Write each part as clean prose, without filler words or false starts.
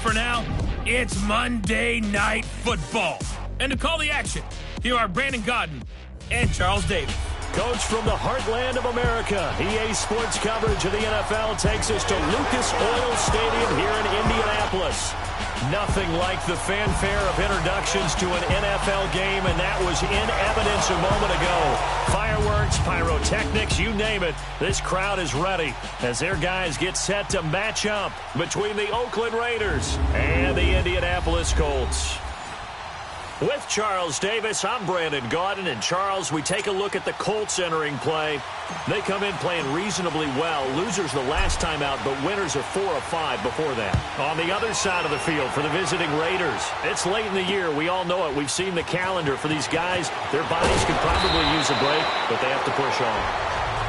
for now, it's Monday Night Football. And to call the action, here are Brandon Gaudin and Charles Davis. Coach, from the heartland of America, EA Sports coverage of the NFL takes us to Lucas Oil Stadium here in Indianapolis. Nothing like the fanfare of introductions to an NFL game, and that was in evidence a moment ago. Fireworks, pyrotechnics, you name it. This crowd is ready as their guys get set to match up between the Oakland Raiders and the Indianapolis Colts. With Charles Davis, I'm Brandon Gaudin. And Charles, we take a look at the Colts entering play. They come in playing reasonably well. Losers the last time out, but winners are 4 of 5 before that. On the other side of the field for the visiting Raiders, it's late in the year. We all know it. We've seen the calendar for these guys. Their bodies could probably use a break, but they have to push on.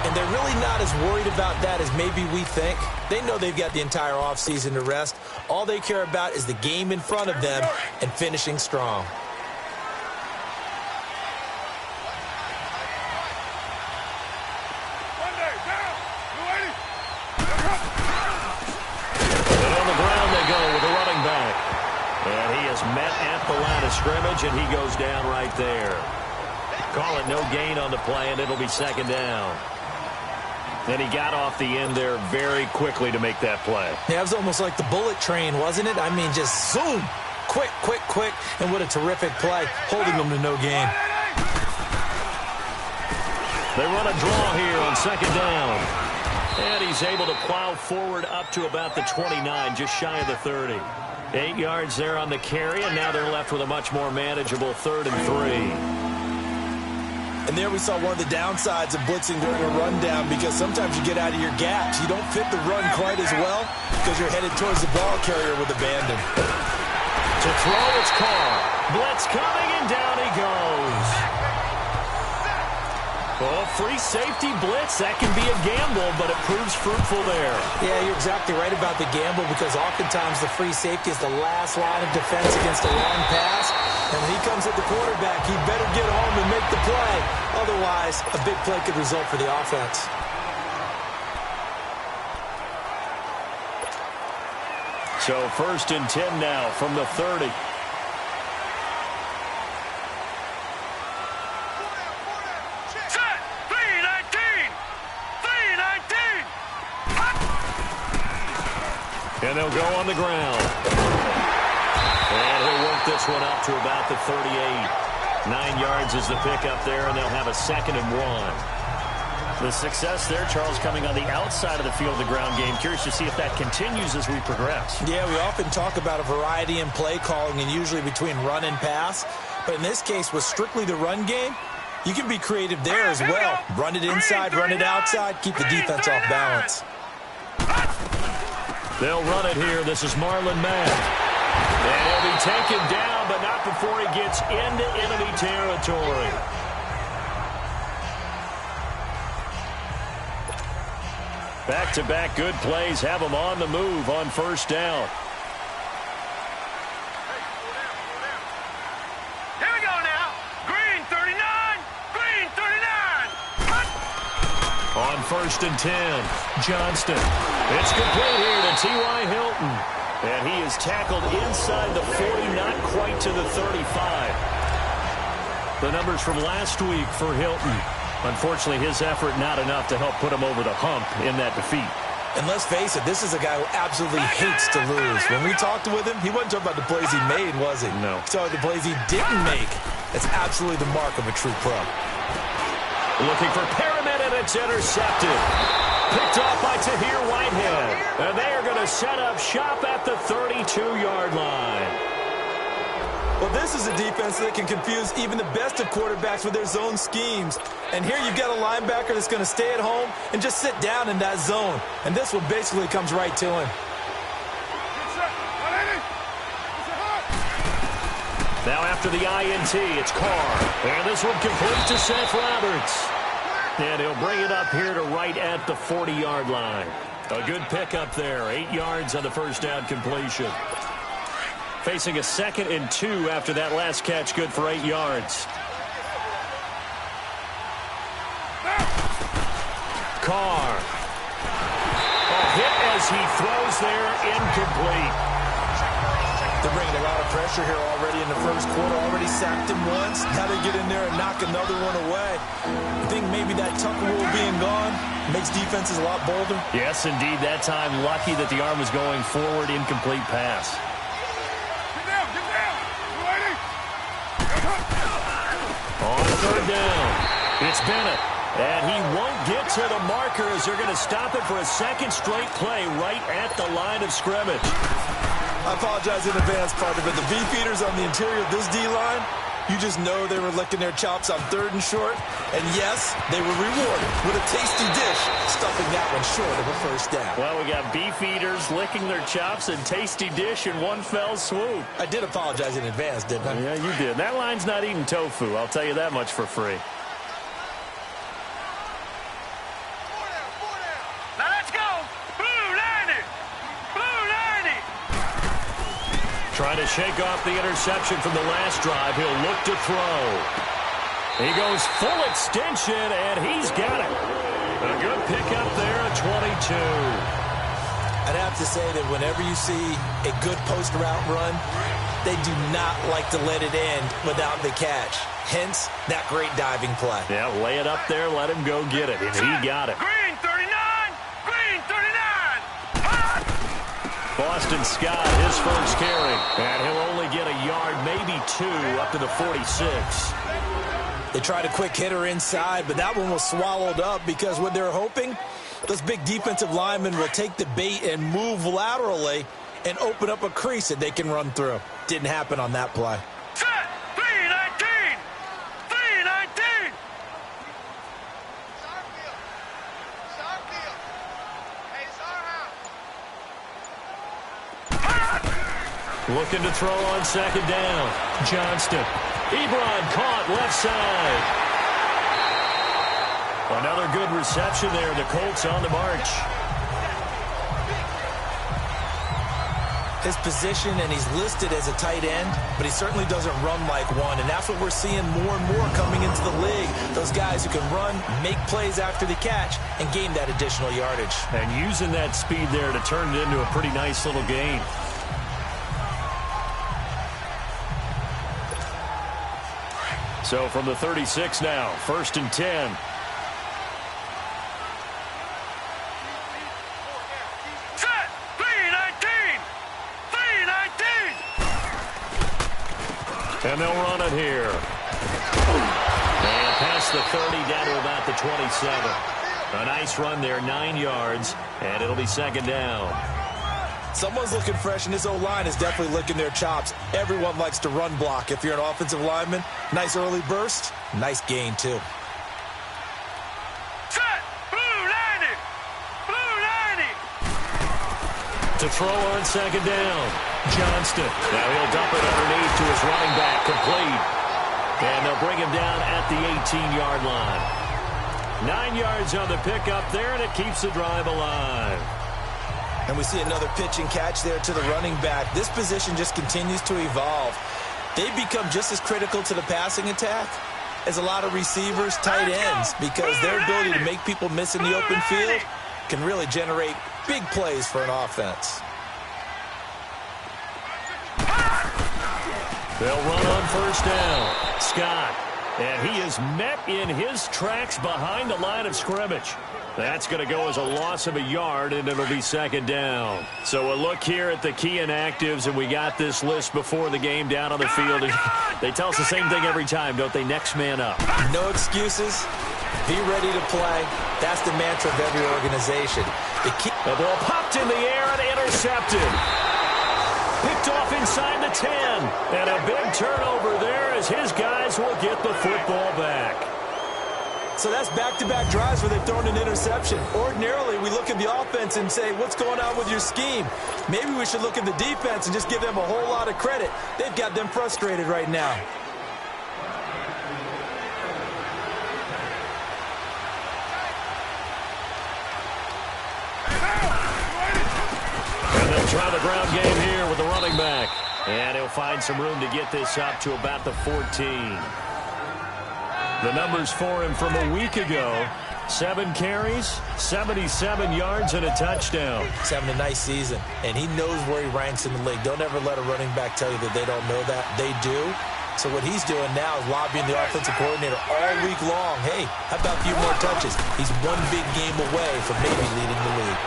And they're really not as worried about that as maybe we think. They know they've got the entire offseason to rest. All they care about is the game in front of them and finishing strong. Met at the line of scrimmage, and he goes down right there. Call it no gain on the play, and it'll be second down. And he got off the end there very quickly to make that play. Yeah, it was almost like the bullet train, wasn't it? I mean, just zoom. Quick, quick, quick. And what a terrific play, holding them to no gain. They run a draw here on second down. And he's able to plow forward up to about the 29, just shy of the 30. 8 yards there on the carry, and now they're left with a much more manageable 3rd and 3. And there we saw one of the downsides of blitzing during a rundown, because sometimes you get out of your gaps. You don't fit the run quite as well because you're headed towards the ball carrier with abandon. To throw, it's Carr. Blitz coming, and down he goes. Oh, free safety blitz. That can be a gamble, but it proves fruitful there. Yeah, you're exactly right about the gamble, because oftentimes the free safety is the last line of defense against a long pass. And when he comes at the quarterback, he better get home and make the play. Otherwise, a big play could result for the offense. So 1st and 10 now from the 30. And they'll go on the ground. And he'll work this one up to about the 38. 9 yards is the pickup there, and they'll have a 2nd and 1. The success there, Charles, coming on the outside of the field, the ground game. Curious to see if that continues as we progress. Yeah, we often talk about a variety in play calling, and usually between run and pass. But in this case, with strictly the run game, you can be creative there as well. Run it inside, run it outside, keep the defense off balance. They'll run it here. This is Marlon Mack. And he'll be taken down, but not before he gets into enemy territory. Back-to-back good plays have him on the move on 1st down. Here we go now. Green 39. Green 39. On 1st and 10, Johnston. It's complete here to T.Y. Hilton. And he is tackled inside the 40, not quite to the 35. The numbers from last week for Hilton. Unfortunately, his effort not enough to help put him over the hump in that defeat. And let's face it, this is a guy who absolutely hates to lose. When we talked with him, he wasn't talking about the plays he made, was he? No. He talked about the plays he didn't make. That's absolutely the mark of a true pro. Looking for Pyramid, and it's intercepted. Picked off by Tahir Whitehead. And they are going to set up shop at the 32-yard line. Well, this is a defense that can confuse even the best of quarterbacks with their zone schemes. And here you've got a linebacker that's going to stay at home and just sit down in that zone. And this one basically comes right to him. Now after the INT, it's Carr. And this one complete to Seth Roberts. And he'll bring it up here to right at the 40-yard line. A good pickup there. 8 yards on the 1st down completion. Facing a 2nd and 2 after that last catch, good for 8 yards. Carr. A hit as he throws there, incomplete. They're bringing a lot of pressure here already in the first quarter. Already sacked him once. Now they get in there and knock another one away. I think maybe that Tucker rule being gone makes defenses a lot bolder. Yes, indeed. That time, lucky that the arm was going forward. Incomplete pass. On third down, it's Bennett. And he won't get to the marker as they're going to stop it for a second straight play right at the line of scrimmage. I apologize in advance, partner, but the beefeaters on the interior of this D-line, you just know they were licking their chops on 3rd and short. And yes, they were rewarded with a tasty dish, stuffing that one short of a first down. Well, we got beefeaters licking their chops and tasty dish in one fell swoop. I did apologize in advance, didn't I? Yeah, you did. That line's not eating tofu, I'll tell you that much for free. Trying to shake off the interception from the last drive. He'll look to throw. He goes full extension, and he's got it. A good pickup there at 22. I'd have to say that whenever you see a good post route run, they do not like to let it end without the catch. Hence, that great diving play. Yeah, lay it up there, let him go get it, and he got it. Green 39! Green 39! Boston Scott, his first carry. And he'll only get a yard, maybe 2, up to the 46. They tried a quick hitter inside, but that one was swallowed up because what they're hoping, those big defensive linemen will take the bait and move laterally and open up a crease that they can run through. Didn't happen on that play. Set! 319! 319! Looking to throw on second down. Johnston. Ebron caught left side. Another good reception there. The Colts on the march. His position, and he's listed as a tight end, but he certainly doesn't run like one, and that's what we're seeing more and more coming into the league. Those guys who can run, make plays after the catch, and gain that additional yardage. And using that speed there to turn it into a pretty nice little gain. So from the 36 now, 1st and 10. Set! 319! 319! And they'll run it here. And past the 30 down to about the 27. A nice run there, 9 yards, and it'll be second down. Someone's looking fresh, and this O-line is definitely licking their chops. Everyone likes to run block. If you're an offensive lineman, nice early burst, nice gain, too. Set! Blue 90! Blue 90! To throw on second down, Johnston. Now he'll dump it underneath to his running back, complete. And they'll bring him down at the 18-yard line. 9 yards on the pickup there, and it keeps the drive alive. And we see another pitch and catch there to the running back. This position just continues to evolve. They become just as critical to the passing attack as a lot of receivers, tight ends, because their ability to make people miss in the open field can really generate big plays for an offense. They'll run on first down. Scott. And he is met in his tracks behind the line of scrimmage. That's going to go as a loss of a yard, and it'll be second down. So a look here at the key inactives, and we got this list before the game down on the field. They tell us the same thing every time, don't they? Next man up. No excuses. Be ready to play. That's the mantra of every organization. The ball popped in the air and intercepted. Picked off inside the 10. And a big turnover there as his guys will get the football back. So that's back-to-back drives where they've thrown an interception. Ordinarily, we look at the offense and say, what's going on with your scheme? Maybe we should look at the defense and just give them a whole lot of credit. They've got them frustrated right now. And they'll try the ground game here with the running back. And he'll find some room to get this up to about the 14. The numbers for him from a week ago, 7 carries, 77 yards, and a touchdown. He's having a nice season, and he knows where he ranks in the league. Don't ever let a running back tell you that they don't know that. They do. So what he's doing now is lobbying the offensive coordinator all week long. Hey, how about a few more touches? He's one big game away from maybe leading the league.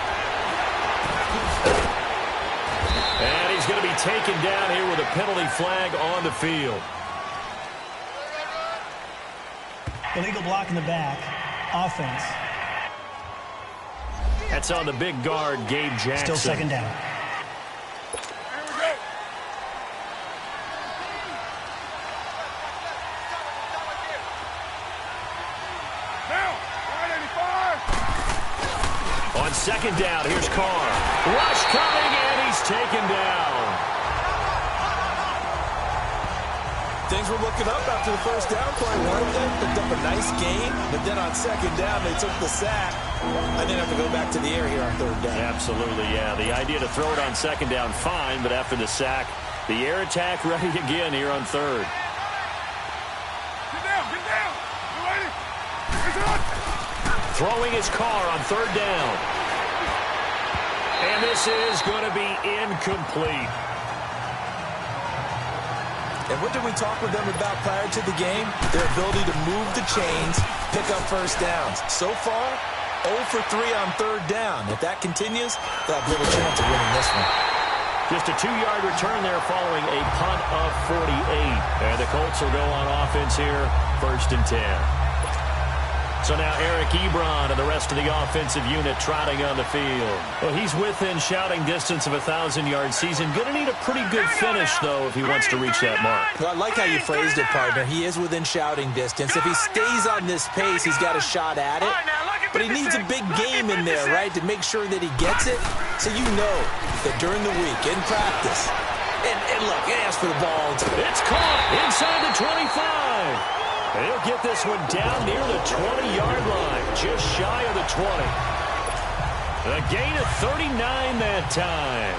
And he's going to be taken down here with a penalty flag on the field. Illegal block in the back. Offense. That's on the big guard, Gabe Jackson. Still second down. On second down, here's Carr. Rush coming, and he's taken down. Things were looking up after the first down play, weren't they? Picked up a nice gain, but then on second down, they took the sack. I didn't have to go back to the air here on third down. Absolutely, yeah. The idea to throw it on second down, fine, but after the sack, the air attack ready again here on third. Get down, get down. You ready? It's on. Throwing his Carr on third down. And this is going to be incomplete. And what did we talk with them about prior to the game? Their ability to move the chains, pick up first downs. So far, 0 for 3 on third down. If that continues, they'll have little chance of winning this one. Just a 2-yard return there following a punt of 48. And the Colts will go on offense here, 1st and 10. So now Eric Ebron and the rest of the offensive unit trotting on the field. Well, he's within shouting distance of a 1,000-yard season. Going to need a pretty good finish, though, if he wants to reach that mark. Well, I like how you phrased it, partner. He is within shouting distance. If he stays on this pace, he's got a shot at it. But he needs a big game in there, right, to make sure that he gets it. So you know that during the week, in practice, and look, he asked for the ball. It's caught inside the 25. He'll get this one down near the 20-yard line, just shy of the 20. A gain of 39 that time.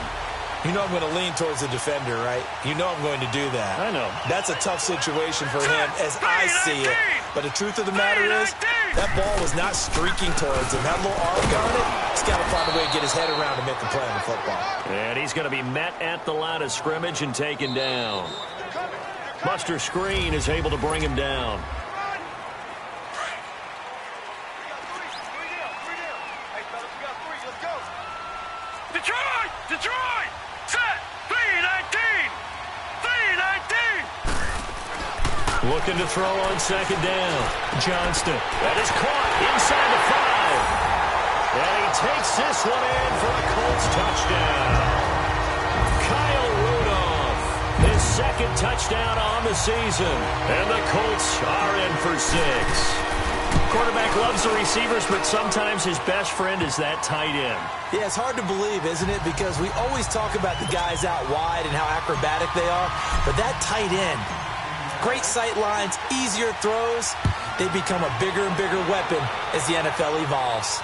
You know I'm going to lean towards the defender, right? You know I'm going to do that. I know. That's a tough situation for him as I see it. But the truth of the matter is, that ball was not streaking towards him. That little arc on it, he's got to find a way to get his head around and make a play on the football. And he's going to be met at the line of scrimmage and taken down. Buster Screen is able to bring him down. Detroit! Detroit! Set! 3-19! 3-19! Looking to throw on second down. Johnston. That is caught inside the 5. And he takes this one in for a Colts touchdown. Kyle Rudolph, his 2nd touchdown on the season. And the Colts are in for 6. Quarterback loves the receivers, but sometimes his best friend is that tight end. Yeah, it's hard to believe, isn't it? Because we always talk about the guys out wide and how acrobatic they are. But that tight end, great sight lines, easier throws, they become a bigger and bigger weapon as the NFL evolves.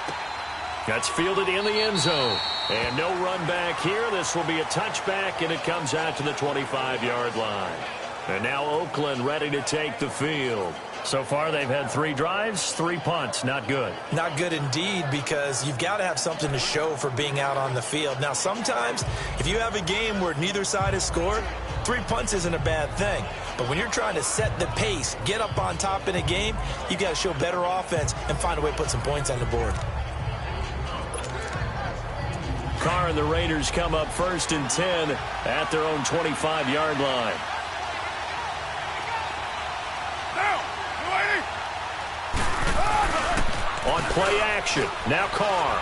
That's fielded in the end zone. And no run back here. This will be a touchback, and it comes out to the 25-yard line. And now Oakland ready to take the field. So far, they've had 3 drives, 3 punts. Not good. Not good indeed, because you've got to have something to show for being out on the field. Now, sometimes, if you have a game where neither side has scored, 3 punts isn't a bad thing. But when you're trying to set the pace, get up on top in a game, you've got to show better offense and find a way to put some points on the board. Carr and the Raiders come up 1st and 10 at their own 25-yard line. On play action, now Carr.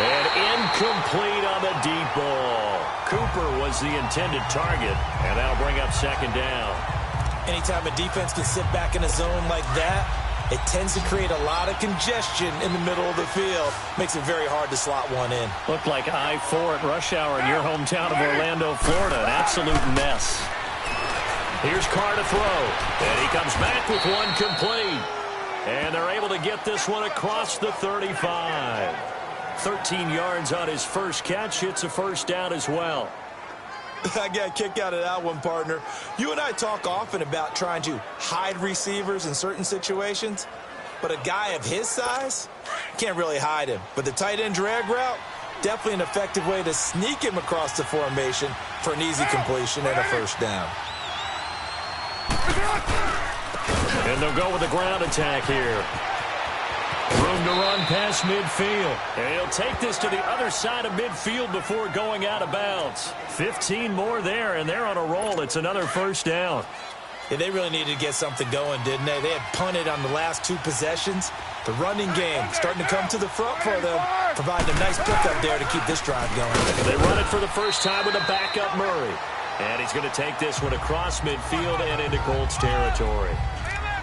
And incomplete on the deep ball. Cooper was the intended target, and that'll bring up 2nd down. Anytime a defense can sit back in a zone like that, it tends to create a lot of congestion in the middle of the field. Makes it very hard to slot one in. Looked like I-4 at rush hour in your hometown of Orlando, Florida. An absolute mess. Here's Carr to throw, and he comes back with one complete. And they're able to get this one across the 35. 13 yards on his first catch. It's a 1st down as well. I got a kick out of that one, partner. You and I talk often about trying to hide receivers in certain situations, but a guy of his size can't really hide him. But the tight end drag route, definitely an effective way to sneak him across the formation for an easy completion and a first down. And they'll go with the ground attack here. Room to run past midfield. And he'll take this to the other side of midfield before going out of bounds. 15 more there, and they're on a roll. It's another first down. Yeah, they really needed to get something going, didn't they? They had punted on the last 2 possessions. The running game starting to come to the front for them, providing a nice pickup there to keep this drive going. They run it for the first time with a backup Murray. And he's going to take this one across midfield and into Colts territory.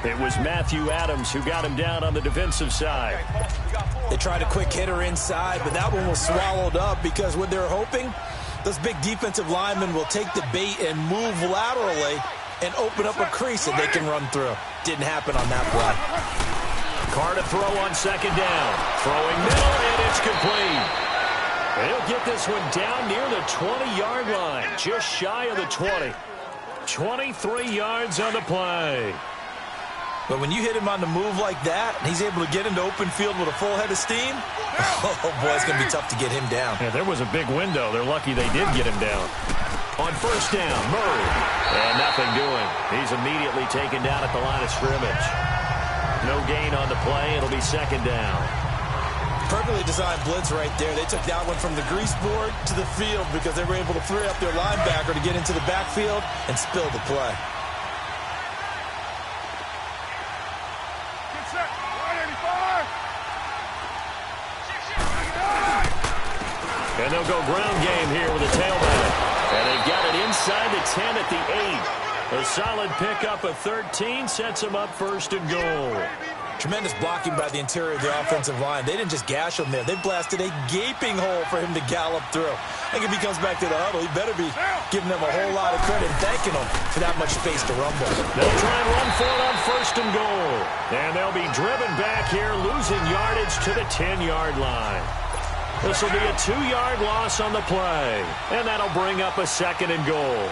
It was Matthew Adams who got him down on the defensive side. They tried a quick hitter inside, but that one was swallowed up because what they're hoping, those big defensive linemen will take the bait and move laterally and open up a crease that they can run through. Didn't happen on that play. Carr to throw on second down. Throwing middle, and it's complete. He'll get this one down near the 20-yard line, just shy of the 20. 23 yards on the play. But when you hit him on the move like that, and he's able to get into open field with a full head of steam, oh, boy, it's going to be tough to get him down. Yeah, there was a big window. They're lucky they did get him down. On first down, Murray. And nothing doing. He's immediately taken down at the line of scrimmage. No gain on the play. It'll be second down. Perfectly designed blitz right there. They took that one from the grease board to the field because they were able to free up their linebacker to get into the backfield and spill the play. And they'll go ground game here with a tailback. And they've got it inside the 10 at the 8. A solid pickup of 13 sets them up first and goal. Tremendous blocking by the interior of the offensive line. They didn't just gash him there. They blasted a gaping hole for him to gallop through. I think if he comes back to the huddle, he better be giving them a whole lot of credit and thanking them for that much space to rumble. They'll try and run for it on first and goal. And they'll be driven back here, losing yardage to the 10-yard line. This will be a 2-yard loss on the play. And that'll bring up a second and goal.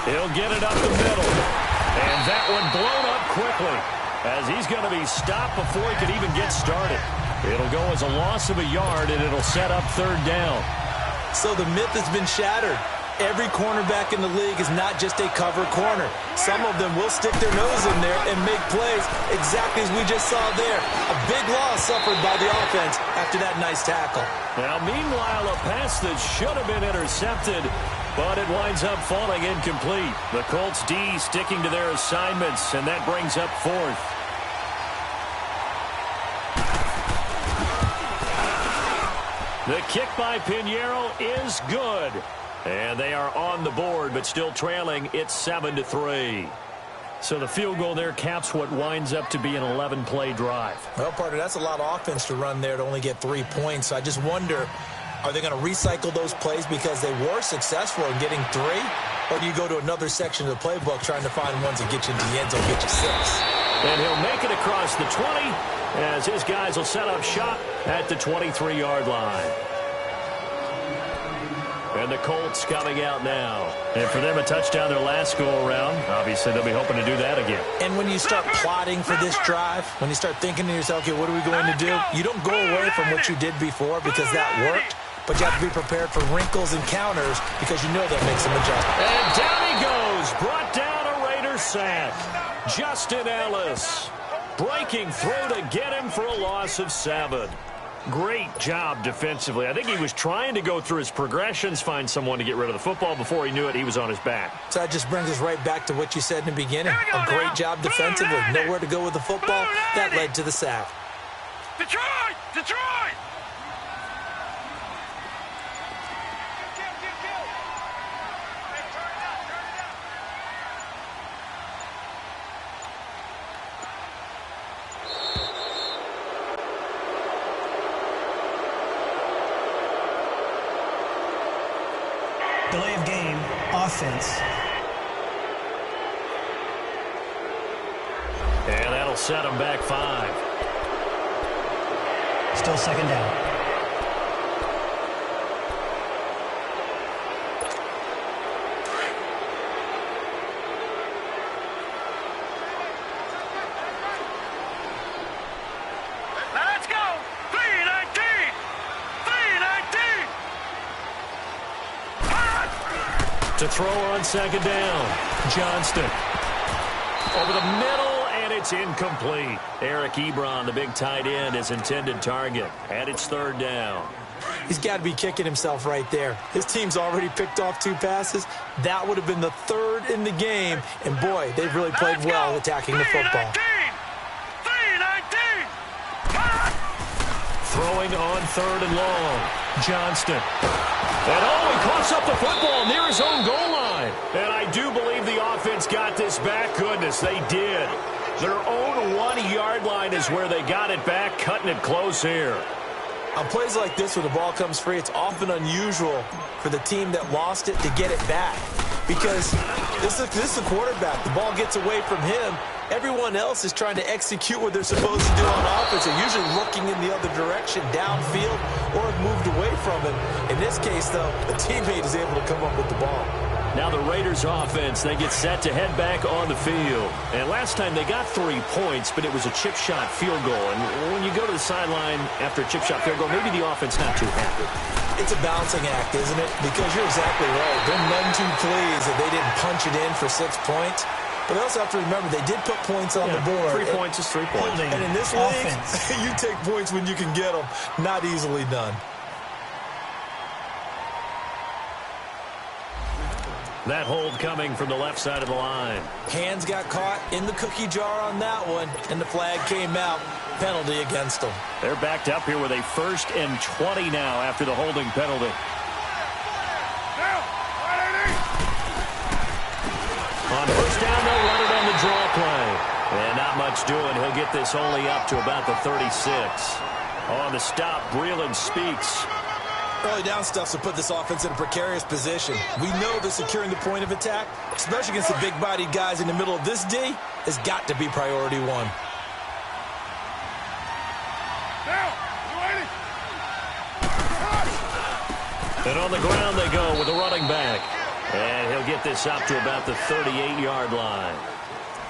He'll get it up the middle. And that one blown up quickly as he's going to be stopped before he can even get started. It'll go as a loss of a yard, and it'll set up third down. So the myth has been shattered. Every cornerback in the league is not just a cover corner. Some of them will stick their nose in there and make plays exactly as we just saw there. A big loss suffered by the offense after that nice tackle. Now, meanwhile, a pass that should have been intercepted, but it winds up falling incomplete. The Colts D sticking to their assignments, and that brings up fourth. The kick by Pinheiro is good. And they are on the board, but still trailing. It's 7-3. So the field goal there caps what winds up to be an 11-play drive. Well, partner, that's a lot of offense to run there to only get 3 points. So I just wonder, are they going to recycle those plays because they were successful in getting 3? Or do you go to another section of the playbook trying to find ones that get you into the end zone, get you 6? And he'll make it across the 20 as his guys will set up shop at the 23-yard line. And the Colts coming out now. And for them, a touchdown their last go-around. Obviously, they'll be hoping to do that again. And when you start plotting for this drive, when you start thinking to yourself, okay, what are we going to do? You don't go away from what you did before because that worked, but you have to be prepared for wrinkles and counters because you know that makes some adjustments. And down he goes. Brought down a Raider sack. Justin Ellis breaking through to get him for a loss of 7. Great job defensively. I think he was trying to go through his progressions, find someone to get rid of the football. Before he knew it, he was on his back. So that just brings us right back to what you said in the beginning. A great job defensively. Nowhere to go with the football. That led to the sack. Detroit! Detroit! Delay of game, offense. And that'll set him back 5. Still second down. To throw on second down, Johnston. Over the middle, and it's incomplete. Eric Ebron, the big tight end, his intended target. And it's third down. He's got to be kicking himself right there. His team's already picked off 2 passes. That would have been the 3rd in the game. And, boy, they've really played well attacking the football. Throwing on 3rd and long, Johnston. And, he coughs up the football near his own goal line. And I do believe the offense got this back. Goodness, they did. Their own 1-yard line is where they got it back, cutting it close here. On plays like this, when the ball comes free, it's often unusual for the team that lost it to get it back. Because this is the quarterback. The ball gets away from him. Everyone else is trying to execute what they're supposed to do on offense. They're usually looking in the other direction, downfield, or have moved away from it. In this case, though, a teammate is able to come up with the ball. Now the Raiders offense, they get set to head back on the field. And last time they got 3 points, but it was a chip shot field goal. And when you go to the sideline after a chip shot field goal, maybe the offense not too happy. It's a balancing act, isn't it? Because you're exactly right. They're none too pleased that they didn't punch it in for 6 points. But they also have to remember they did put points on the board. 3 points is 3 points. And in this league, you take points when you can get them. Not easily done. That hold coming from the left side of the line. Hands got caught in the cookie jar on that one, and the flag came out. Penalty against them. They're backed up here with a 1st and 20 now after the holding penalty. On 1st down, they'll run it on the draw play. And not much doing. He'll get this only up to about the 36. On the stop, Breeland speaks. Early down stuff to put this offense in a precarious position. We know that securing the point of attack, especially against the big-bodied guys in the middle of this D, has got to be priority 1. And on the ground they go with a running back. And he'll get this up to about the 38-yard line.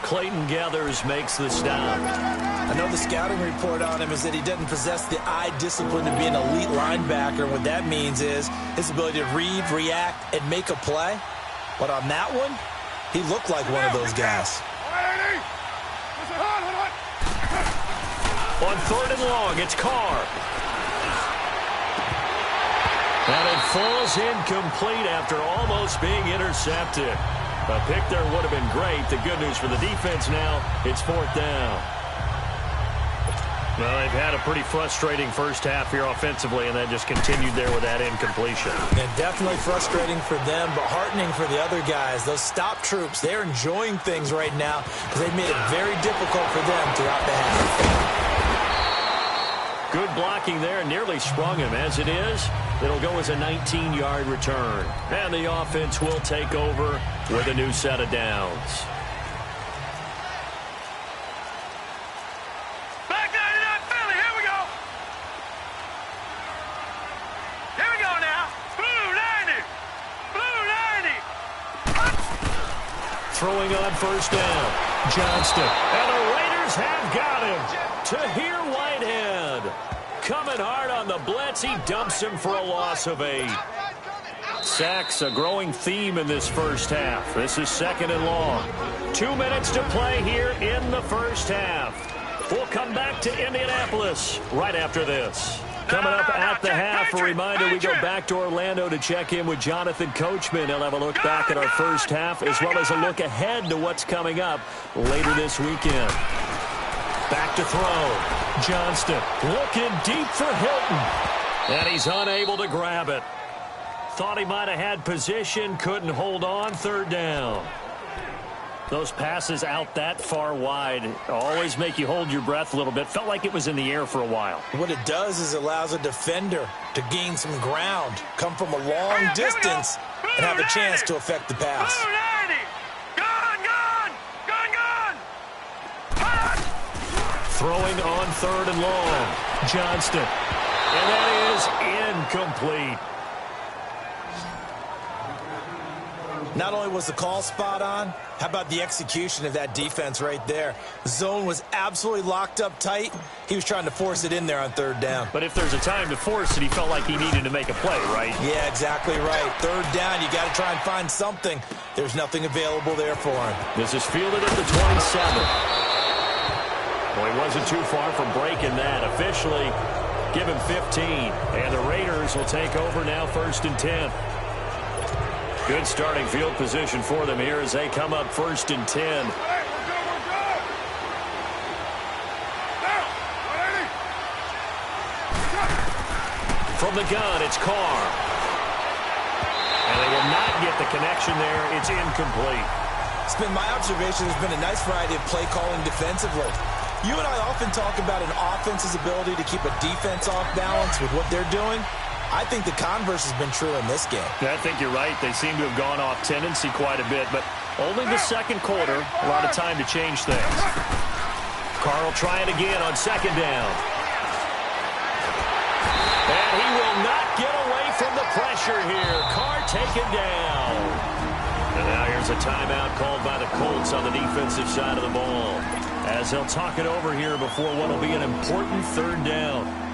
Clayton Gathers makes the stop. I know the scouting report on him is that he doesn't possess the eye discipline to be an elite linebacker. And what that means is his ability to read, react, and make a play. But on that one, he looked like one of those guys. On 3rd and long, it's Carr. And it falls incomplete after almost being intercepted. A pick there would have been great. The good news for the defense now, it's 4th down. Well, they've had a pretty frustrating first half here offensively, and then just continued there with that incompletion. And definitely frustrating for them, but heartening for the other guys. Those stop troops, they're enjoying things right now because they've made it very difficult for them throughout the half. Good blocking there, nearly sprung him. As it is, it'll go as a 19-yard return. And the offense will take over with a new set of downs. Back 99 Philly, here we go. Here we go now. Blue 90. Blue 90. Throwing on 1st down, Johnston. And the Raiders have got him. Tahir Whitehead coming hard on the blitz. He dumps him for a loss of 8. Sacks, a growing theme in this first half. This is 2nd and long. 2 minutes to play here in the first half. We'll come back to Indianapolis right after this. Coming up at the half, a reminder, we go back to Orlando to check in with Jonathan Coachman. He'll have a look back at our first half as well as a look ahead to what's coming up later this weekend. Back to throw. Johnston looking deep for Hilton. And he's unable to grab it. Thought he might have had position, couldn't hold on. 3rd down. Those passes out that far wide always make you hold your breath a little bit. Felt like it was in the air for a while. What it does is it allows a defender to gain some ground, come from a long distance, and have a chance to affect the pass. Blue 90. Gone. Throwing on 3rd and long. Johnston. And that is incomplete. Not only was the call spot on, how about the execution of that defense right there? The zone was absolutely locked up tight. He was trying to force it in there on third down. But if there's a time to force it, he felt like he needed to make a play, right? Yeah, exactly right. Third down, you got to try and find something. There's nothing available there for him. This is fielded at the 27. Well, he wasn't too far from breaking that. Officially, give him 15. And the Raiders will take over now, 1st and 10. Good starting field position for them here as they come up 1st and 10. From the gun, it's Carr. And they will not get the connection there. It's incomplete. It's been my observation. There's been a nice variety of play calling defensively. You and I often talk about an offense's ability to keep a defense off balance with what they're doing. I think the converse has been true in this game. I think you're right. They seem to have gone off tendency quite a bit, but only the second quarter. A lot of time to change things. Carr will try it again on 2nd down. And he will not get away from the pressure here. Carr taken down. And now here's a timeout called by the Colts on the defensive side of the ball, as they'll talk it over here before what will be an important 3rd down.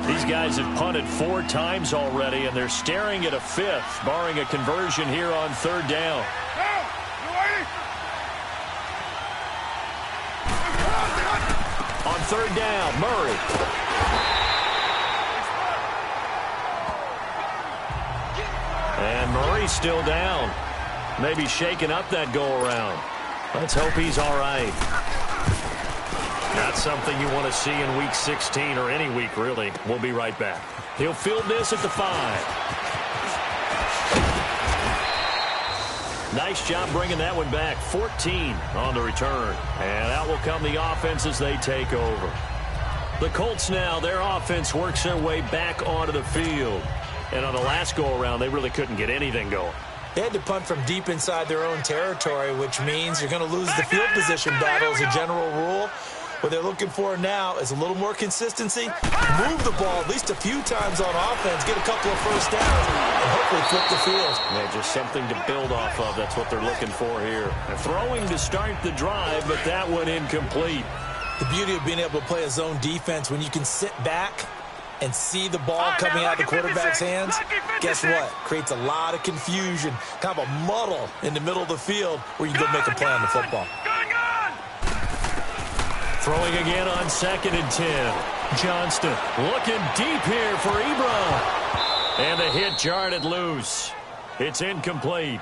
These guys have punted 4 times already, and they're staring at a 5th, barring a conversion here on 3rd down. On 3rd down, Murray. And Murray's still down. Maybe shaking up that go-around. Let's hope he's all right. Not something you want to see in Week 16 or any week, really. We'll be right back. He'll field this at the 5. Nice job bringing that one back. 14 on the return. And out will come the offense as they take over. The Colts now, their offense works their way back onto the field. And on the last go-around, they really couldn't get anything going. They had to punt from deep inside their own territory, which means you're going to lose the field position battle as a general rule. What they're looking for now is a little more consistency, move the ball at least a few times on offense, get a couple of first downs, and hopefully flip the field. Yeah, just something to build off of. That's what they're looking for here. And throwing to start the drive, but that one incomplete. The beauty of being able to play a zone defense when you can sit back and see the ball coming out of the quarterback's hands, guess what? Creates a lot of confusion, kind of a muddle in the middle of the field where you can go make a play on the football. Throwing again on 2nd and 10. Johnston looking deep here for Ebron. And the hit jarred it loose. It's incomplete.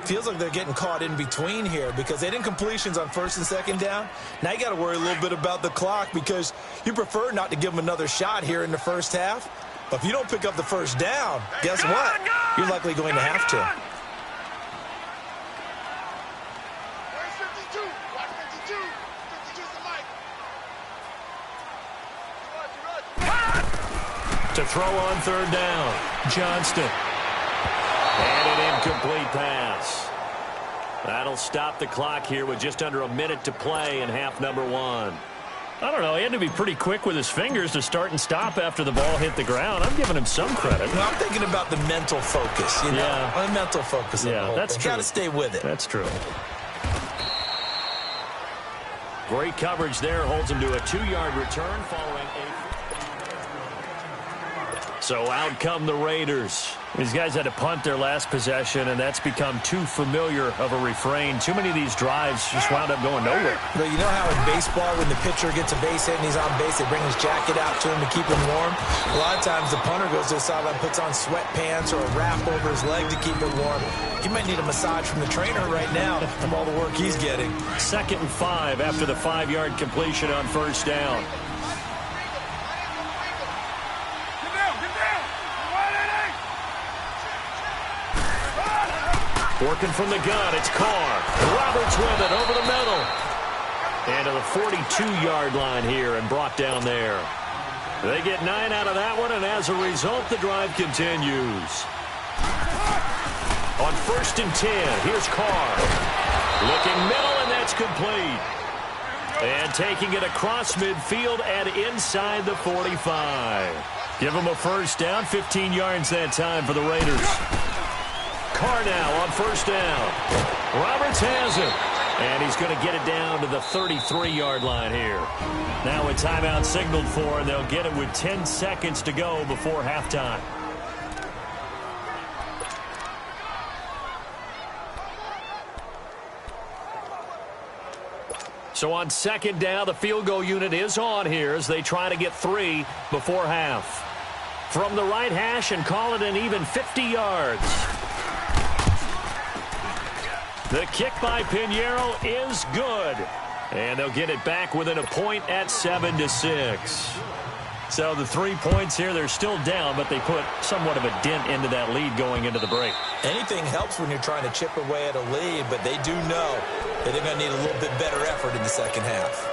Feels like they're getting caught in between here because they didn't completions on 1st and 2nd down. Now you got to worry a little bit about the clock because you prefer not to give them another shot here in the first half. But if you don't pick up the first down, guess what? You're likely going to have to. To throw on 3rd down. Johnston. And an incomplete pass. That'll stop the clock here with just under a minute to play in half number 1. I don't know. He had to be pretty quick with his fingers to start and stop after the ball hit the ground. I'm giving him some credit. No, I'm thinking about the mental focus, you know? Yeah. The mental focus. Yeah, that's true. Got to stay with it. That's true. Great coverage there. Holds him to a 2-yard return following a... So out come the Raiders. These guys had to punt their last possession, and that's become too familiar of a refrain. Too many of these drives just wound up going nowhere. But you know how in baseball, when the pitcher gets a base hit and he's on base, they bring his jacket out to him to keep him warm? A lot of times the punter goes to the sideline, puts on sweatpants or a wrap over his leg to keep it warm. He might need a massage from the trainer right now from all the work he's getting. 2nd and 5 after the 5-yard completion on 1st down. Working from the gun, it's Carr. Roberts with it over the middle. And to the 42-yard line here and brought down there. They get 9 out of that one, and as a result, the drive continues. On 1st and 10, here's Carr. Looking middle, and that's complete. And taking it across midfield and inside the 45. Give them a first down, 15 yards that time for the Raiders. Carr now on first down. Roberts has it. And he's going to get it down to the 33-yard line here. Now a timeout signaled for, and they'll get it with 10 seconds to go before halftime. So on second down, the field goal unit is on here as they try to get 3 before half. From the right hash and call it an even 50 yards. The kick by Pinheiro is good. And they'll get it back within a point at 7-6. So the 3 points here, they're still down, but they put somewhat of a dent into that lead going into the break. Anything helps when you're trying to chip away at a lead, but they do know that they're going to need a little bit better effort in the second half.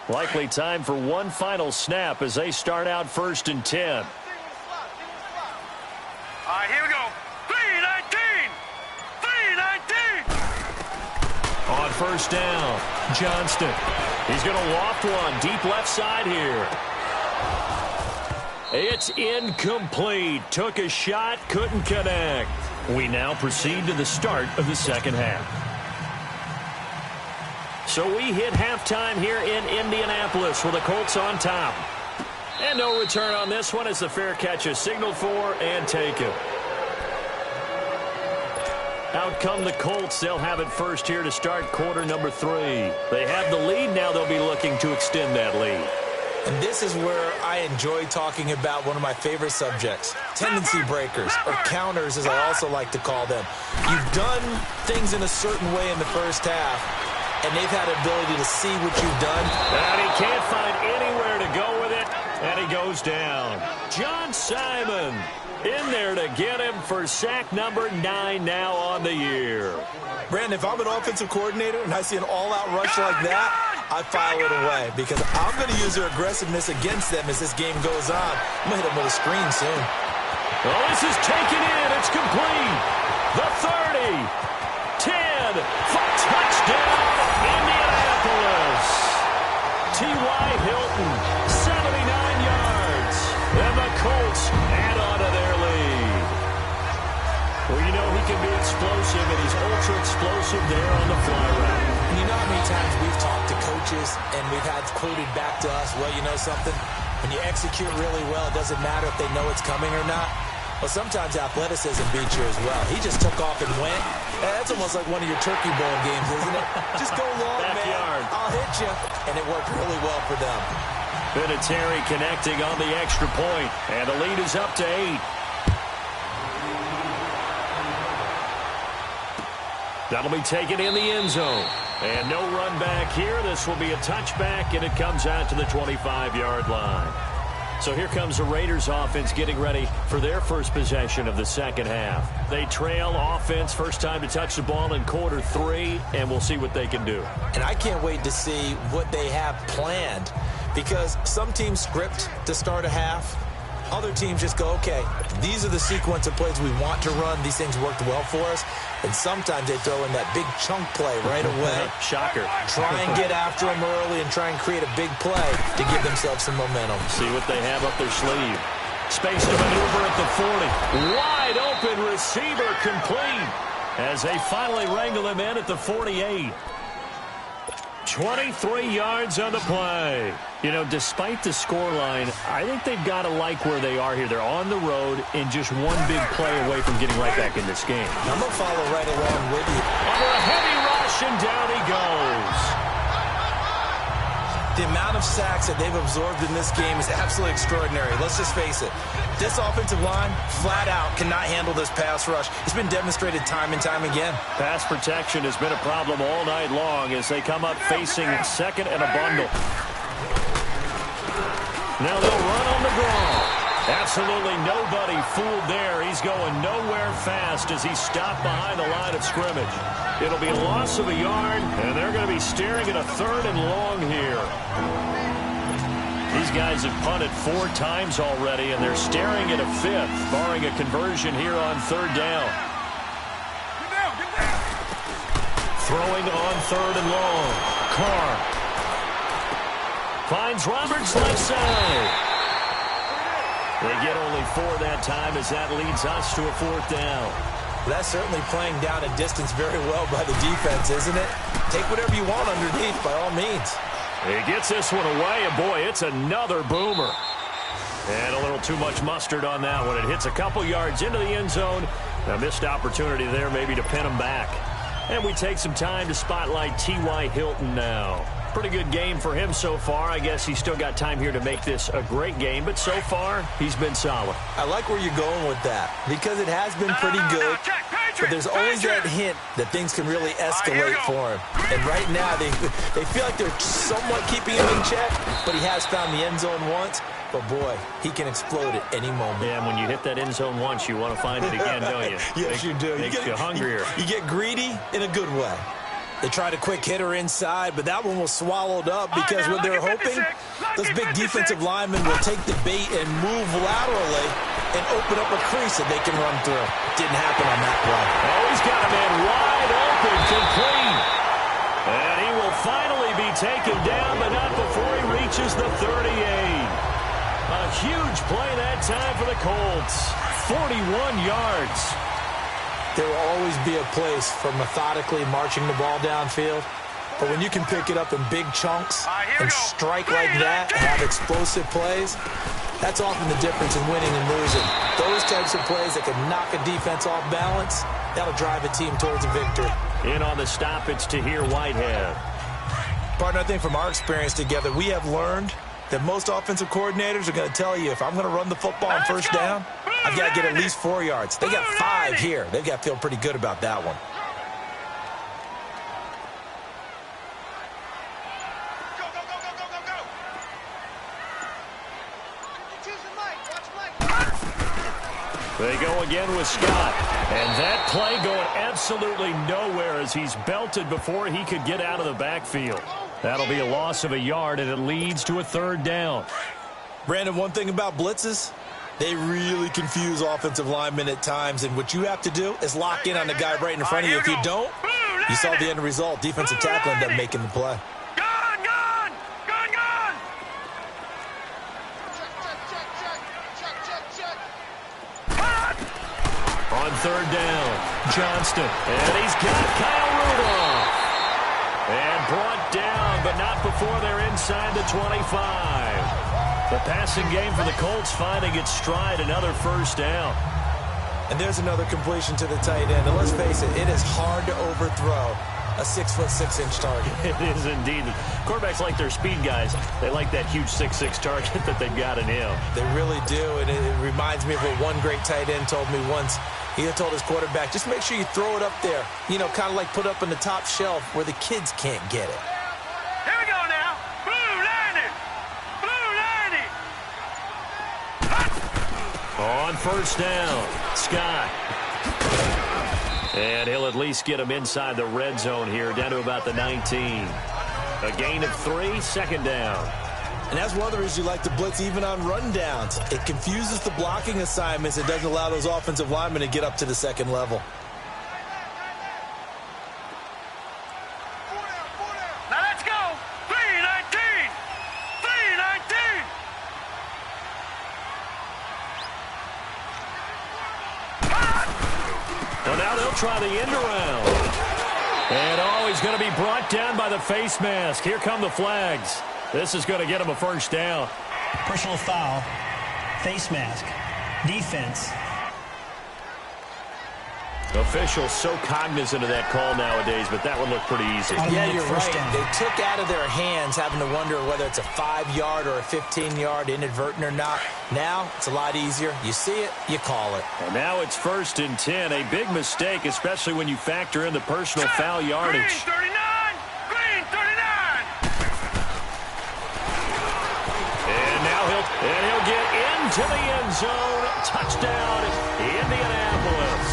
Likely time for one final snap as they start out 1st and 10. All right, here we go. 3-19. 3-19. On first down, Johnston. He's going to loft one deep left side here. It's incomplete. Took a shot, couldn't connect. We now proceed to the start of the second half. So we hit halftime here in Indianapolis with the Colts on top. And no return on this one as the fair catch is signaled for and taken. Out come the Colts. They'll have it first here to start quarter number 3. They have the lead. Now they'll be looking to extend that lead. And this is where I enjoy talking about one of my favorite subjects, tendency breakers, or counters as I also like to call them. You've done things in a certain way in the first half, and they've had the ability to see what you've done. And he can't find anywhere to go with it, and he goes down. John Simon in there to get him for sack number 9 now on the year. Brandon, if I'm an offensive coordinator and I see an all-out rush like that, I file it away because I'm going to use their aggressiveness against them as this game goes on. I'm going to hit them with a screen soon. Oh, this is taken in. It's complete. The 30. 10. For touchdown, Indianapolis. T.Y. Hilton, 79 yards. And the Colts add on to their lead. Well, you know he can be explosive, and he's ultra-explosive there on the fly route. You know how many times we've talked to coaches and we've had quoted back to us, well, you know something? When you execute really well, it doesn't matter if they know it's coming or not. Well, sometimes athleticism beats you as well. He just took off and went. That's almost like one of your Turkey Bowl games, isn't it? Just go long, man. I'll hit you. And it worked really well for them. Vinatieri connecting on the extra point, and the lead is up to 8. That'll be taken in the end zone. And no run back here. This will be a touchback, and it comes out to the 25-yard line. So here comes the Raiders offense getting ready for their first possession of the second half. They trail offense, first time to touch the ball in quarter 3, and we'll see what they can do. And I can't wait to see what they have planned because some teams script to start a half. Other teams just go, okay, these are the sequence of plays we want to run. These things worked well for us. And sometimes they throw in that big chunk play right away. Shocker. Try and get after them early and try and create a big play to give themselves some momentum. See what they have up their sleeve. Space to maneuver at the 40. Wide open receiver complete as they finally wrangle him in at the 48. 23 yards on the play. You know, despite the scoreline, I think they've got to like where they are here. They're on the road and just one big play away from getting right back in this game. I'm going to follow right along with you. Under a heavy rush, and down he goes. The amount of sacks that they've absorbed in this game is absolutely extraordinary. Let's just face it. This offensive line, flat out, cannot handle this pass rush. It's been demonstrated time and time again. Pass protection has been a problem all night long as they come up facing second and a bundle. Now they'll run on the draw. Absolutely nobody fooled there. He's going nowhere fast as he's stopped behind the line of scrimmage. It'll be a loss of a yard, and they're going to be staring at a 3rd and long here. These guys have punted 4 times already, and they're staring at a 5th, barring a conversion here on 3rd down. Throwing on 3rd and long. Carr finds Roberts left side. They get only 4 that time as that leads us to a 4th down. That's certainly playing down a distance very well by the defense, isn't it? Take whatever you want underneath, by all means. He gets this one away, and boy, it's another boomer. And a little too much mustard on that one. It hits a couple yards into the end zone. A missed opportunity there maybe to pin him back. And we take some time to spotlight T.Y. Hilton now. Pretty good game for him so far. I guess he's still got time here to make this a great game, but so far, he's been solid. I like where you're going with that, because it has been pretty good, but there's always that hint that things can really escalate for him. And right now, they feel like they're somewhat keeping him in check, but he has found the end zone once. But, boy, he can explode at any moment. Yeah, and when you hit that end zone once, you want to find it again, don't you? Yes, you do. Makes you hungrier. You get greedy in a good way. They tried a quick hitter inside, but that one was swallowed up because what they're hoping, those big defensive linemen will take the bait and move laterally and open up a crease that they can run through. Didn't happen on that play. Oh, he's got a man wide open, complete. And he will finally be taken down, but not before he reaches the 38. A huge play that time for the Colts. 41 yards. There will always be a place for methodically marching the ball downfield. But when you can pick it up in big chunks and strike like that, and have explosive plays, that's often the difference in winning and losing. Those types of plays that can knock a defense off balance, that'll drive a team towards a victory. In on the stop, it's Tahir Whitehead. Partner, I think from our experience together, we have learned that most offensive coordinators are going to tell you, if I'm going to run the football on 1st down, I've got to get at least 4 yards. They got 5 here. They've got to feel pretty good about that one. They go again with Scott. And that play going absolutely nowhere as he's belted before he could get out of the backfield. That'll be a loss of a yard, and it leads to a 3rd down. Brandon, one thing about blitzes, they really confuse offensive linemen at times, and what you have to do is lock in on the guy right in front of you. If you don't, you saw the end result. Defensive tackle ended up making the play. On 3rd down, Johnston. And he's got Kyle Rudolph. And brought down, but not before they're inside the 25. The passing game for the Colts finding its stride, another 1st down. And there's another completion to the tight end. And let's face it, it is hard to overthrow a 6'6" target. It is indeed. Quarterbacks like their speed guys. They like that huge 6'6" target that they've got in him. They really do, and it reminds me of what one great tight end told me once. He had told his quarterback, just make sure you throw it up there. You know, kind of like put up on the top shelf where the kids can't get it. Here we go now. Blue 90. Blue 90. On 1st down, Scott. And he'll at least get him inside the red zone here, down to about the 19. A gain of 3, 2nd down. And that's one of the reasons you like to blitz even on rundowns. It confuses the blocking assignments. It doesn't allow those offensive linemen to get up to the 2nd level. Now let's go. 319. 319. Well, now they'll try the end around. And, oh, he's going to be brought down by the face mask. Here come the flags. This is going to get him a 1st down. Personal foul, face mask, defense. Officials so cognizant of that call nowadays, but that one looked pretty easy. Yeah, you're right. They took out of their hands having to wonder whether it's a 5-yard or a 15-yard inadvertent or not. Now, it's a lot easier. You see it, you call it. And now it's 1st and 10. A big mistake, especially when you factor in the personal foul yardage. Green 39. Green 39. And now he'll get into the end zone. Touchdown, Indianapolis.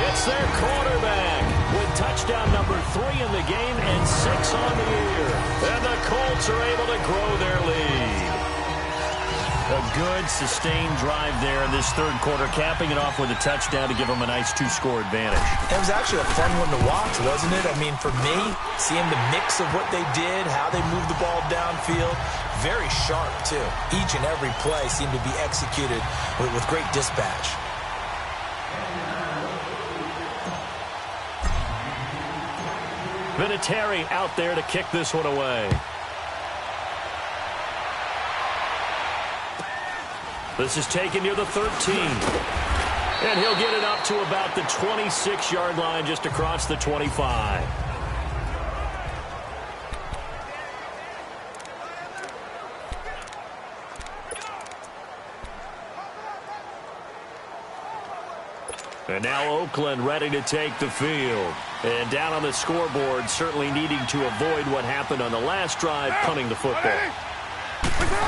It's their quarterback with touchdown number 3 in the game and 6 on the year. And the Colts are able to grow their lead. A good, sustained drive there in this third quarter, capping it off with a touchdown to give them a nice 2-score advantage. It was actually a fun one to watch, wasn't it? I mean, for me, seeing the mix of what they did, how they moved the ball downfield, very sharp, too. Each and every play seemed to be executed with great dispatch. Vinatieri out there to kick this one away. This is taken near the 13. And he'll get it up to about the 26-yard line, just across the 25. And now Oakland ready to take the field. And down on the scoreboard, certainly needing to avoid what happened on the last drive, punting the football.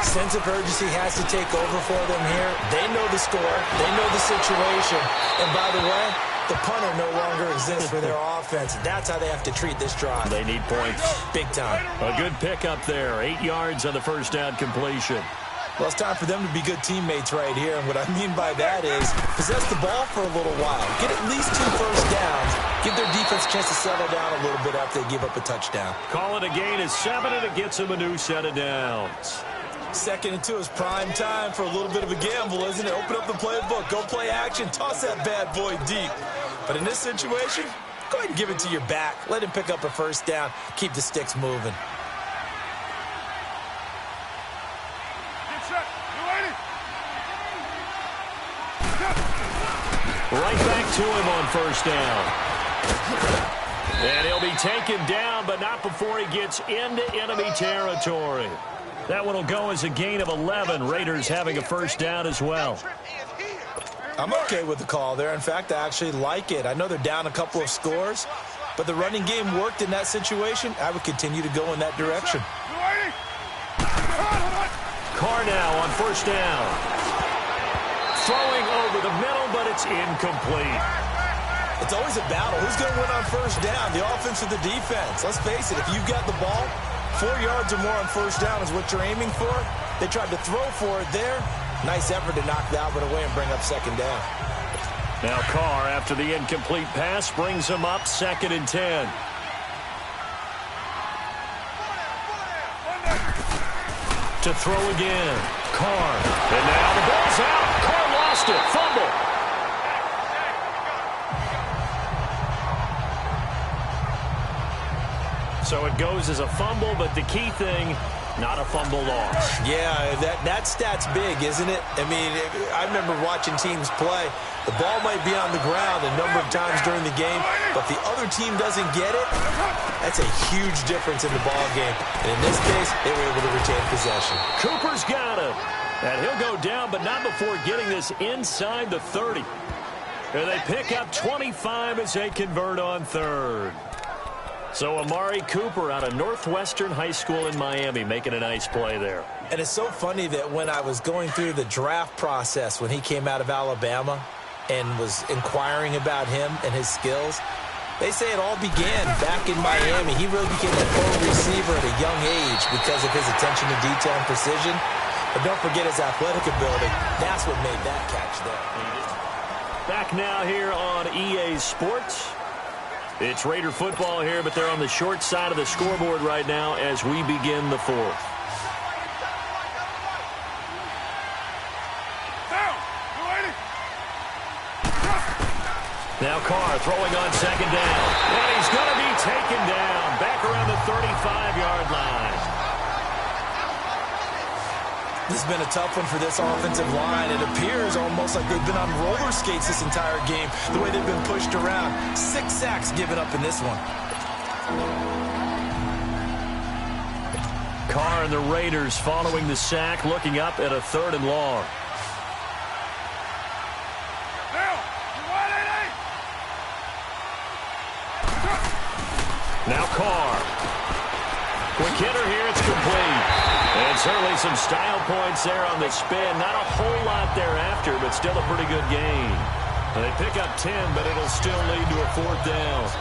Sense of urgency has to take over for them here. They know the score. They know the situation. And by the way, the punter no longer exists for their offense. That's how they have to treat this drive. They need points. Big time. A good pickup there. 8 yards on the first down completion. Well, it's time for them to be good teammates right here. And what I mean by that is possess the ball for a little while. Get at least 2 first downs. Give their defense a chance to settle down a little bit after they give up a touchdown. Call it a gain of 7, and it gets them a new set of downs. 2nd and 2 is prime time for a little bit of a gamble, isn't it? Open up the playbook, go play action, toss that bad boy deep. But in this situation, go ahead and give it to your back. Let him pick up a first down. Keep the sticks moving. Right back to him on first down. And he'll be taken down, but not before he gets into enemy territory. That one will go as a gain of 11. Raiders having a first down as well. I'm okay with the call there. In fact, I actually like it. I know they're down a couple of scores, but the running game worked in that situation. I would continue to go in that direction. Carr now on first down. Throwing over the middle, but it's incomplete. It's always a battle. Who's going to win on first down, the offense or the defense? Let's face it, if you've got the ball, 4 yards or more on first down is what you're aiming for. They tried to throw for it there. Nice effort to knock Dalvin away and bring up 2nd down. Now Carr, after the incomplete pass, brings him up 2nd and 10. To throw again. Carr. And now the ball's out. Carr lost it. Fumble. So it goes as a fumble, but the key thing, not a fumble loss. Yeah, that stat's big, isn't it? I mean, I remember watching teams play. The ball might be on the ground a number of times during the game, but the other team doesn't get it. That's a huge difference in the ball game. And in this case, they were able to retain possession. Cooper's got him. And he'll go down, but not before getting this inside the 30. And they pick up 25 as they convert on 3rd. So Amari Cooper out of Northwestern High School in Miami making a nice play there. And it's so funny that when I was going through the draft process when he came out of Alabama and was inquiring about him and his skills, they say it all began back in Miami. He really became a pro receiver at a young age because of his attention to detail and precision. But don't forget his athletic ability. That's what made that catch there. Back now here on EA Sports. It's Raider football here, but they're on the short side of the scoreboard right now as we begin the 4th. Now Carr throwing on 2nd down. And he's going to be taken down back around the 35-yard line. This has been a tough one for this offensive line. It appears almost like they've been on roller skates this entire game, the way they've been pushed around. 6 sacks given up in this one. Carr and the Raiders following the sack, looking up at a 3rd and long. Now Carr. Quick hitter here, it's complete. And certainly some style points there on the spin. Not a whole lot thereafter, but still a pretty good gain. They pick up 10, but it'll still lead to a 4th down.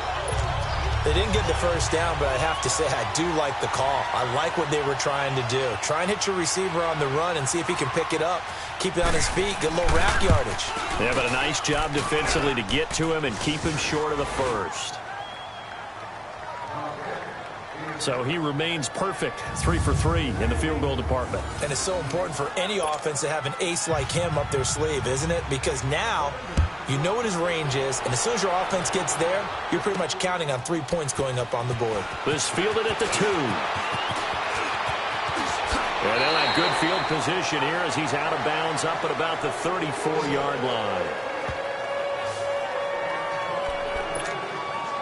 They didn't get the first down, but I have to say I do like the call. I like what they were trying to do. Try and hit your receiver on the run and see if he can pick it up. Keep it on his feet, get a little rack yardage. Yeah, but a nice job defensively to get to him and keep him short of the first. So he remains perfect, 3 for 3 in the field goal department. And it's so important for any offense to have an ace like him up their sleeve, isn't it? Because now you know what his range is, and as soon as your offense gets there, you're pretty much counting on 3 points going up on the board. This fielded at the 2. And they'll have good field position here as he's out of bounds up at about the 34-yard line.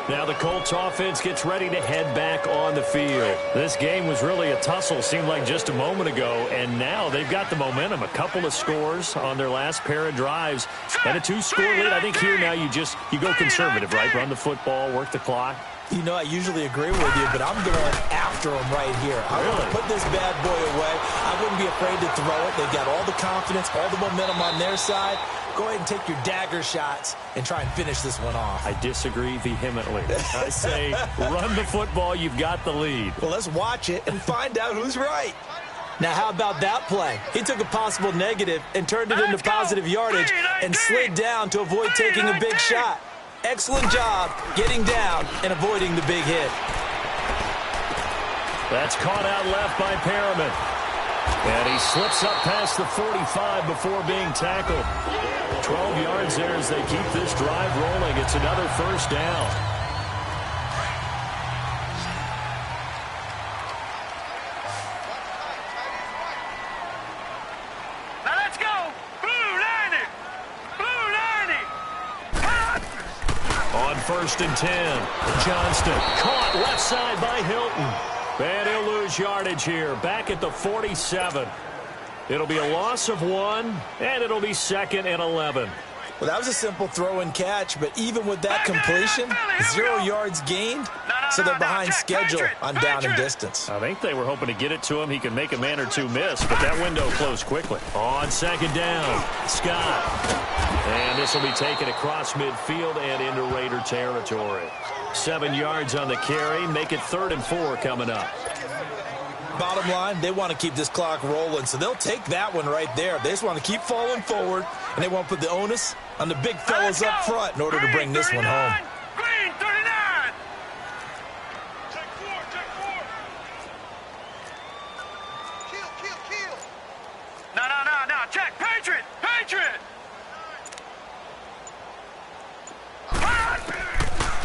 Now the Colts offense gets ready to head back on the field. This game was really a tussle, seemed like just a moment ago, and now they've got the momentum. A couple of scores on their last pair of drives, and a 2-score lead. I think here now you go conservative, right? Run the football, work the clock. You know, I usually agree with you, but I'm going after him right here. I want to put this bad boy away. I wouldn't be afraid to throw it. They've got all the confidence, all the momentum on their side. Go ahead and take your dagger shots and try and finish this one off. I disagree vehemently. I say run the football. You've got the lead. Well, let's watch it and find out who's right. Now, how about that play? He took a possible negative and turned it into positive yardage and slid down to avoid taking a big shot. Excellent job getting down and avoiding the big hit. That's caught out left by Perriman. And he slips up past the 45 before being tackled. 12 yards there as they keep this drive rolling. It's another first down. Now let's go. Blue 90. Blue 90. On 1st and 10. Johnston caught left side by Hilton. And he'll lose yardage here. Back at the 47. It'll be a loss of 1, and it'll be 2nd and 11. Well, that was a simple throw and catch, but even with that completion, 0 yards gained, so they're behind schedule on down and distance. I think they were hoping to get it to him. He could make a man or two miss, but that window closed quickly. On 2nd down, Scott. And this will be taken across midfield and into Raider territory. 7 yards on the carry. Make it 3rd and 4 coming up. Bottom line, they want to keep this clock rolling, so they'll take that one right there. They just want to keep falling forward, and they want to put the onus on the big fellas up front in order to bring this one home. Green 39. Check 4. Kill. No. Check. Patriot.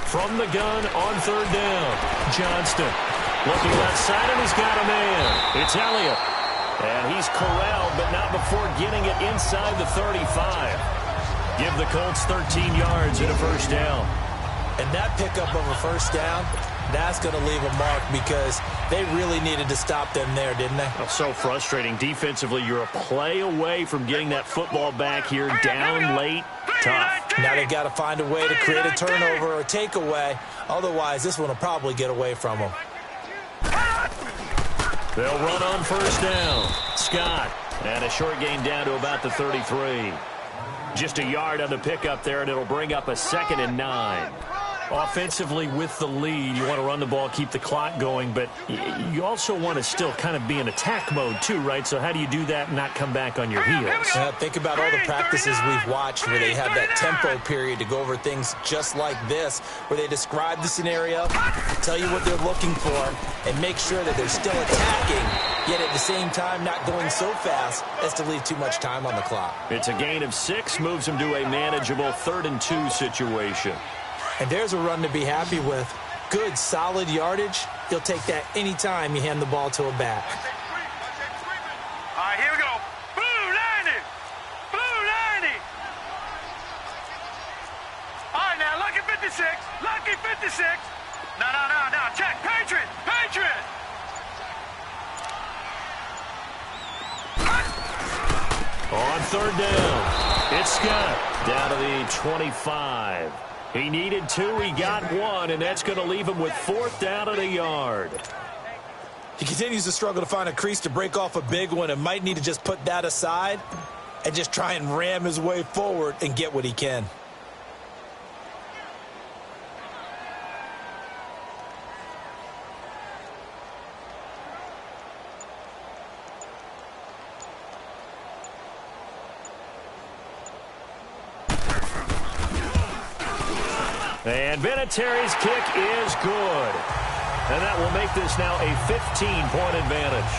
From the gun on 3rd down, Johnston. Looking left side, and he's got a man. It's Elliott. And he's corralled, but not before getting it inside the 35. Give the Colts 13 yards and a first down. And that pickup of a first down, that's going to leave a mark because they really needed to stop them there, didn't they? Oh, so frustrating. Defensively, you're a play away from getting that football back here. Down late, tough. Now they've got to find a way to create a turnover or a takeaway. Otherwise, this one will probably get away from them. They'll run on first down. Scott. And a short gain down to about the 33. Just a yard on the pickup there, and it'll bring up a 2nd and 9. Offensively with the lead, you want to run the ball, keep the clock going, but you also want to still kind of be in attack mode too, right? So how do you do that and not come back on your heels? Think about all the practices we've watched where they have that tempo period to go over things just like this, where they describe the scenario, tell you what they're looking for, and make sure that they're still attacking, yet at the same time not going so fast as to leave too much time on the clock. It's a gain of 6, moves them to a manageable 3rd and 2 situation. And there's a run to be happy with. Good, solid yardage. He'll take that anytime you hand the ball to a back. All right, here we go. Blue 90. Blue 90. All right, now, lucky 56. Lucky 56. No. Check. Patriot. On 3rd down, it's Scott down to the 25. He needed 2, he got 1, and that's going to leave him with 4th down at a yard. He continues to struggle to find a crease to break off a big one and might need to just put that aside and just try and ram his way forward and get what he can. And Vinatieri's kick is good. And that will make this now a 15-point advantage.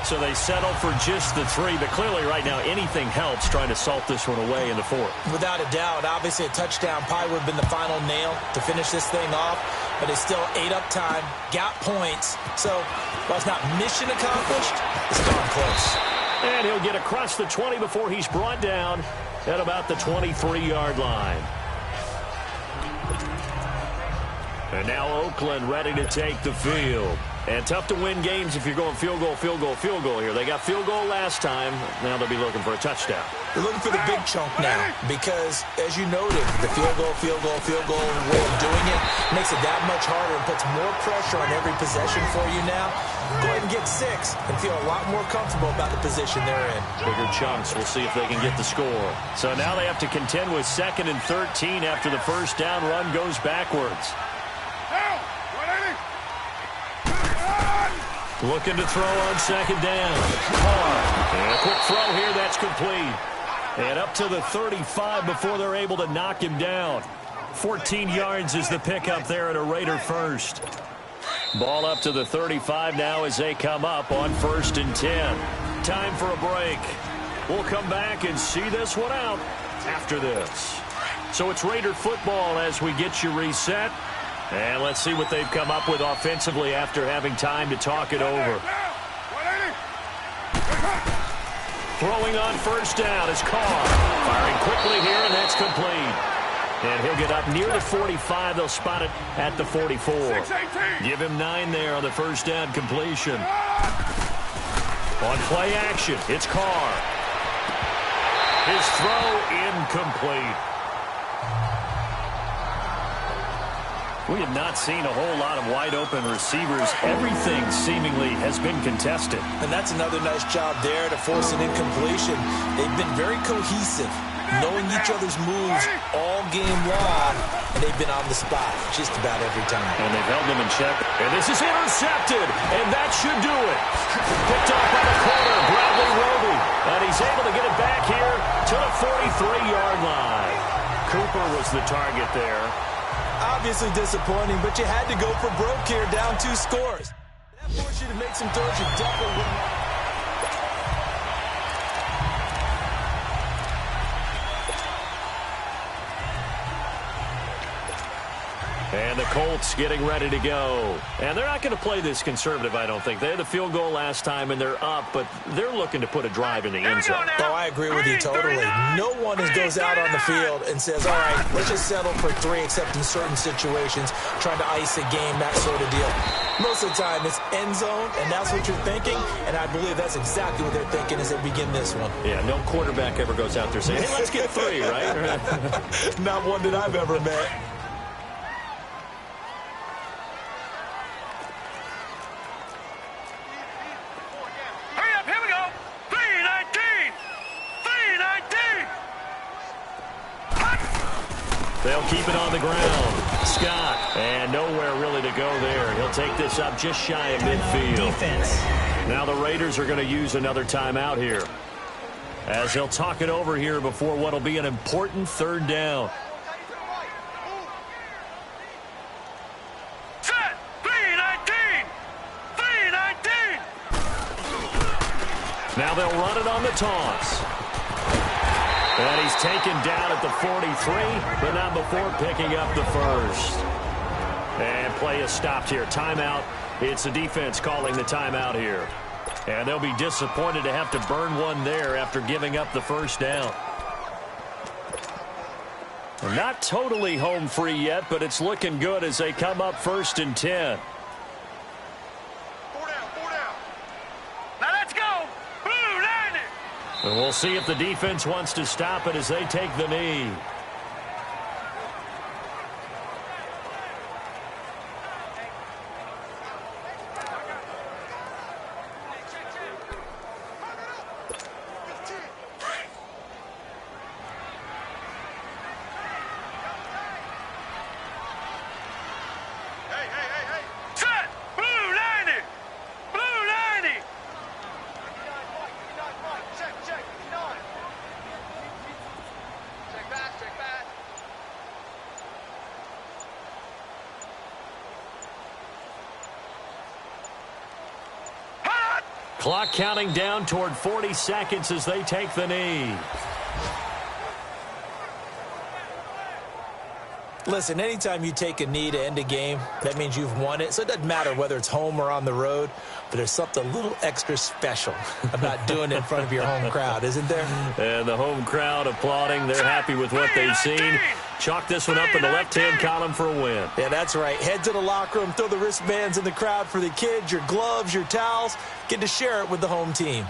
So they settle for just the 3, but clearly right now anything helps trying to salt this one away in the 4th. Without a doubt, obviously a touchdown probably would have been the final nail to finish this thing off, but it's still ate up time, got points. So while it's not mission accomplished, it's darn close. And he'll get across the 20 before he's brought down at about the 23-yard line. And now Oakland ready to take the field. And tough to win games if you're going field goal, field goal, field goal here. They got field goal last time. Now they'll be looking for a touchdown. They're looking for the big chunk now because, as you noted, the field goal way of doing it makes it that much harder and puts more pressure on every possession for you now. Go ahead and get 6 and feel a lot more comfortable about the position they're in. Bigger chunks. We'll see if they can get the score. So now they have to contend with 2nd and 13 after the first down run goes backwards. Looking to throw on 2nd down. And a quick throw here, that's complete. And up to the 35 before they're able to knock him down. 14 yards is the pickup there at a Raider first. Ball up to the 35 now as they come up on 1st and 10. Time for a break. We'll come back and see this one out after this. So it's Raider football as we get you reset. And let's see what they've come up with offensively after having time to talk it over. Throwing on 1st down is Carr. Firing quickly here, and that's complete. And he'll get up near the 45. They'll spot it at the 44. Give him 9 there on the 1st down completion. On play action, it's Carr. His throw incomplete. We have not seen a whole lot of wide-open receivers. Everything seemingly has been contested. And that's another nice job there to force an incompletion. They've been very cohesive, knowing each other's moves all game long, and they've been on the spot just about every time. And they've held them in check. And this is intercepted, and that should do it. Picked off by the corner, Bradley Roby. And he's able to get it back here to the 43-yard line. Cooper was the target there. Obviously disappointing, but you had to go for broke here, down 2 scores. That forced you to make some throws you definitely wouldn't. And the Colts getting ready to go. And they're not going to play this conservative, I don't think. They had the field goal last time, and they're up, but they're looking to put a drive in the end zone. Oh, I agree with you totally. No one goes out on the field and says, all right, let's just settle for 3, except in certain situations, trying to ice a game, that sort of deal. Most of the time, it's end zone, and that's what you're thinking, and I believe that's exactly what they're thinking as they begin this one. Yeah, no quarterback ever goes out there saying, hey, let's get 3, right? Not one that I've ever met. They'll keep it on the ground. Scott, and nowhere really to go there. He'll take this up just shy of midfield. Defense. Now the Raiders are going to use another timeout here, as he'll talk it over here before what will be an important 3rd down. Set! 3-19! 3-19! Now they'll run it on the toss. And he's taken down at the 43, but not before picking up the 1st. And play is stopped here. Timeout. It's the defense calling the timeout here. And they'll be disappointed to have to burn one there after giving up the 1st down. And not totally home free yet, but it's looking good as they come up 1st and 10. And we'll see if the defense wants to stop it as they take the knee. Clock counting down toward 40 seconds as they take the knee. Listen, anytime you take a knee to end a game, that means you've won it. So it doesn't matter whether it's home or on the road, but there's something a little extra special about doing it in front of your home crowd, isn't there? And the home crowd applauding. They're happy with what they've seen. Chalk this one up in the left-hand column for a win. Yeah, that's right. Head to the locker room, throw the wristbands in the crowd for the kids, your gloves, your towels. Get to share it with the home team.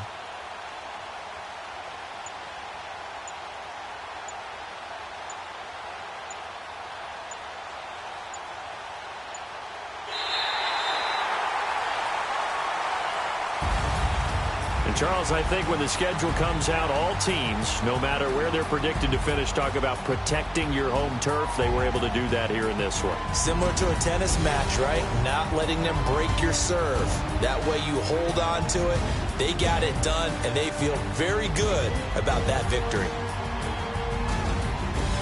Charles, I think when the schedule comes out, all teams, no matter where they're predicted to finish, talk about protecting your home turf. They were able to do that here in this one. Similar to a tennis match, right? Not letting them break your serve. That way you hold on to it. They got it done, and they feel very good about that victory.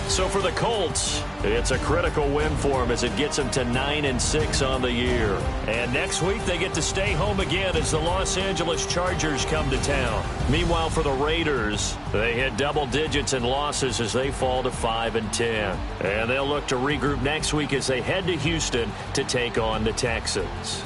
So for the Colts, it's a critical win for them as it gets them to 9-6 on the year. And next week, they get to stay home again as the Los Angeles Chargers come to town. Meanwhile, for the Raiders, they hit double digits in losses as they fall to 5-10. And they'll look to regroup next week as they head to Houston to take on the Texans.